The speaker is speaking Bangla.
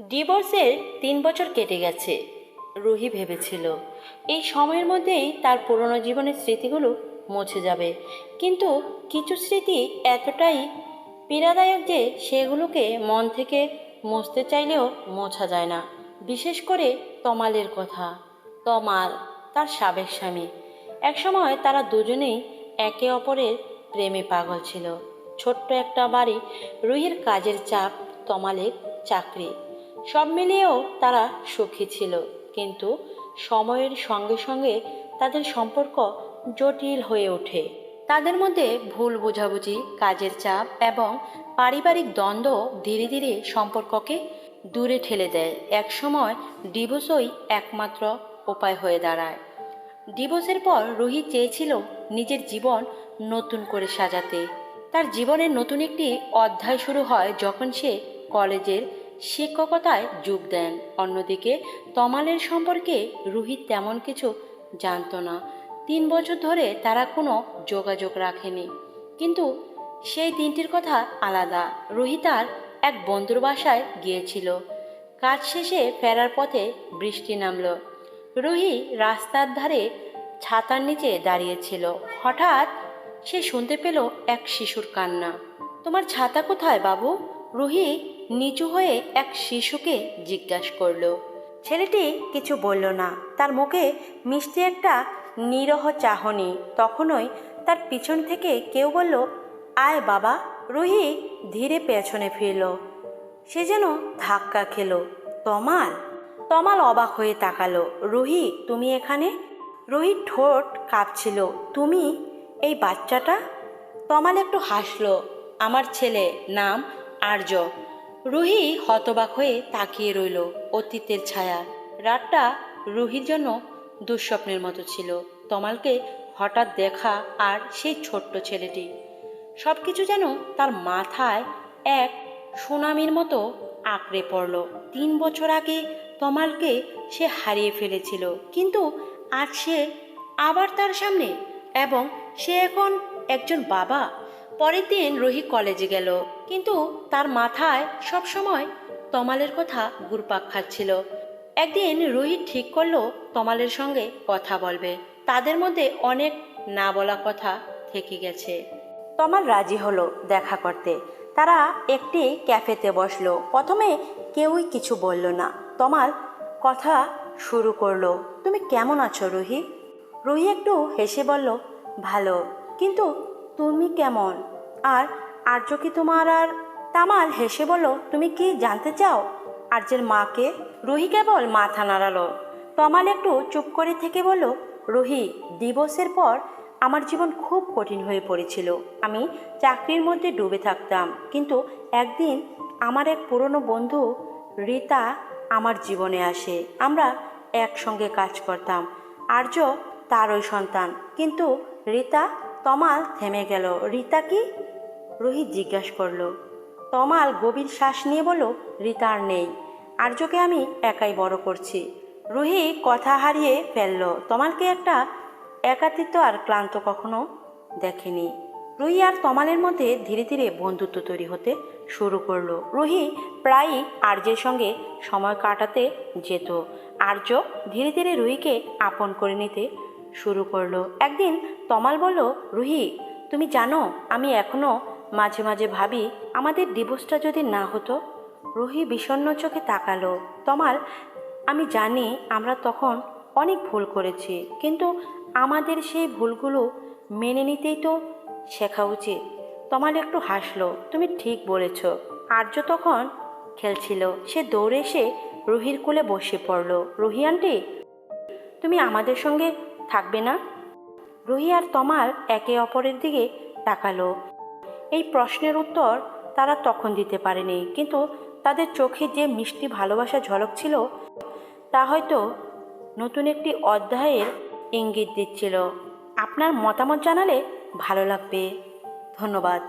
ডিভোর্সের 3 বছর কেটে গেছে। রুহি ভেবেছিল এই সময়ের মধ্যেই তার পুরনো জীবনের স্মৃতিগুলো মুছে যাবে, কিন্তু কিছু স্মৃতি এতটাই পীড়াদায়ক যে সেগুলোকে মন থেকে মুছতে চাইলেও মোছা যায় না। বিশেষ করে তমালের কথা। তমাল তার সাবেক স্বামী। একসময় তারা দুজনেই একে অপরের প্রেমে পাগল ছিল। ছোট্ট একটা বাড়ি, রুহির কাজের চাপ, তমালের চাকরি, সব মিলিয়েও তারা সুখী ছিল। কিন্তু সময়ের সঙ্গে সঙ্গে তাদের সম্পর্ক জটিল হয়ে ওঠে। তাদের মধ্যে ভুল বোঝাবুঝি, কাজের চাপ এবং পারিবারিক দ্বন্দ্ব ধীরে ধীরে সম্পর্ককে দূরে ঠেলে দেয়। একসময় ডিভোর্সই একমাত্র উপায় হয়ে দাঁড়ায়। ডিভোর্সের পর রুহি চেয়েছিল নিজের জীবন নতুন করে সাজাতে। তার জীবনের নতুন একটি অধ্যায় শুরু হয় যখন সে কলেজের শিক্ষকতায় যোগ দেন। অন্যদিকে তমালের সম্পর্কে রুহি তেমন কিছু জানতো না। 3 বছর ধরে তারা কোনো যোগাযোগ রাখেনি। কিন্তু সেই দিনটির কথা আলাদা। রুহি তার এক বন্ধুর বাসায় গিয়েছিল। কাজ শেষে ফেরার পথে বৃষ্টি নামলো। রুহি রাস্তার ধারে ছাতার নিচে দাঁড়িয়েছিল। হঠাৎ সে শুনতে পেল এক শিশুর কান্না। তোমার ছাতা কোথায় বাবু? রুহি নিচু হয়ে এক শিশুকে জিজ্ঞাসা করল। ছেলেটি কিছু বলল না। তার মুখে মিষ্টি একটা নিরহ চাহনি। তখনই তার পিছন থেকে কেউ বলল, আয় বাবা। রুহি ধীরে পেছনে ফিরল। সে যেন ধাক্কা খেল। তমাল। তমাল অবাক হয়ে তাকালো। রুহি, তুমি এখানে? রুহির ঠোঁট কাঁপছিল। তুমি? এই বাচ্চাটা? তমাল একটু হাসলো। আমার ছেলে, নাম আর্য। রুহি হতবাক হয়ে তাকিয়ে রইল। অতীতের ছায়া। রাতটা রুহির জন্য দুঃস্বপ্নের মতো ছিল। তমালকে হঠাৎ দেখা আর সেই ছোট্ট ছেলেটি, সব কিছু যেন তার মাথায় এক সুনামির মতো আঁকড়ে পড়ল। 3 বছর আগে তমালকে সে হারিয়ে ফেলেছিল, কিন্তু আজ সে আবার তার সামনে, এবং সে এখন একজন বাবা। পরের দিন রুহি কলেজে গেল, কিন্তু তার মাথায় সবসময় তমালের কথা ঘুরপাক খাচ্ছিল। একদিন রুহি ঠিক করলো তমালের সঙ্গে কথা বলবে। তাদের মধ্যে অনেক না বলা কথা থেকে গেছে। তমাল রাজি হলো দেখা করতে। তারা একটি ক্যাফেতে বসলো। প্রথমে কেউই কিছু বলল না। তমাল কথা শুরু করলো। তুমি কেমন আছো রুহি? রুহি একটু হেসে বলল, ভালো, কিন্তু তুমি কেমন? আর আর্য কি তোমার? আর তামাল হেসে বলল, তুমি কি জানতে চাও আর্যের মাকে? রুহি কেবল মাথা নাড়ালো। তমাল একটু চুপ করে থেকে বলল, রুহি, ডিভোর্সের পর আমার জীবন খুব কঠিন হয়ে পড়েছিল। আমি চাকরির মধ্যে ডুবে থাকতাম, কিন্তু একদিন আমার এক পুরনো বন্ধু রীতা আমার জীবনে আসে। আমরা একসঙ্গে কাজ করতাম। আর্য তারই সন্তান। কিন্তু রীতা? তমাল থেমে গেল। রীতা কি? রোহিত জিজ্ঞাসা করলো। তমাল গভীর শ্বাস নিয়ে বলল, রীতা আর নেই। আর্যকে আমি একাই বড় করছি। রুহি কথা হারিয়ে ফেলল। তমালকে একটা একাকিত্ব আর ক্লান্ত কখনো দেখেনি। রুহি আর তমালের মধ্যে ধীরে ধীরে বন্ধুত্ব তৈরি হতে শুরু করলো। রুহি প্রায়ই আর্যের সঙ্গে সময় কাটাতে যেত। আর্য ধীরে ধীরে রুহিকে আপন করে নিতে শুরু করলো। একদিন তমাল বলল, রুহি, তুমি জানো আমি এখনো মাঝে মাঝে ভাবি আমাদের ডিভোর্সটা যদি না হতো। রুহি বিষণ্ণ চোখে তাকালো। তমাল, আমি জানি আমরা তখন অনেক ভুল করেছি, কিন্তু আমাদের সেই ভুলগুলো মেনে নিতেই তো শেখা উচিত। তমাল একটু হাসলো। তুমি ঠিক বলেছ। আর্য তখন খেলছিল। সে দৌড়ে এসে রুহির কোলে বসে পড়ল। রুহি আন্টি, তুমি আমাদের সঙ্গে থাকবে না? রুহি আর তমাল একে অপরের দিকে তাকালো। এই প্রশ্নের উত্তর তারা তখন দিতে পারেনি, কিন্তু তাদের চোখে যে মিষ্টি ভালোবাসা ঝলক ছিল তা হয়তো নতুন একটি অধ্যায়ের ইঙ্গিত দিচ্ছিল। আপনার মতামত জানালে ভালো লাগবে। ধন্যবাদ।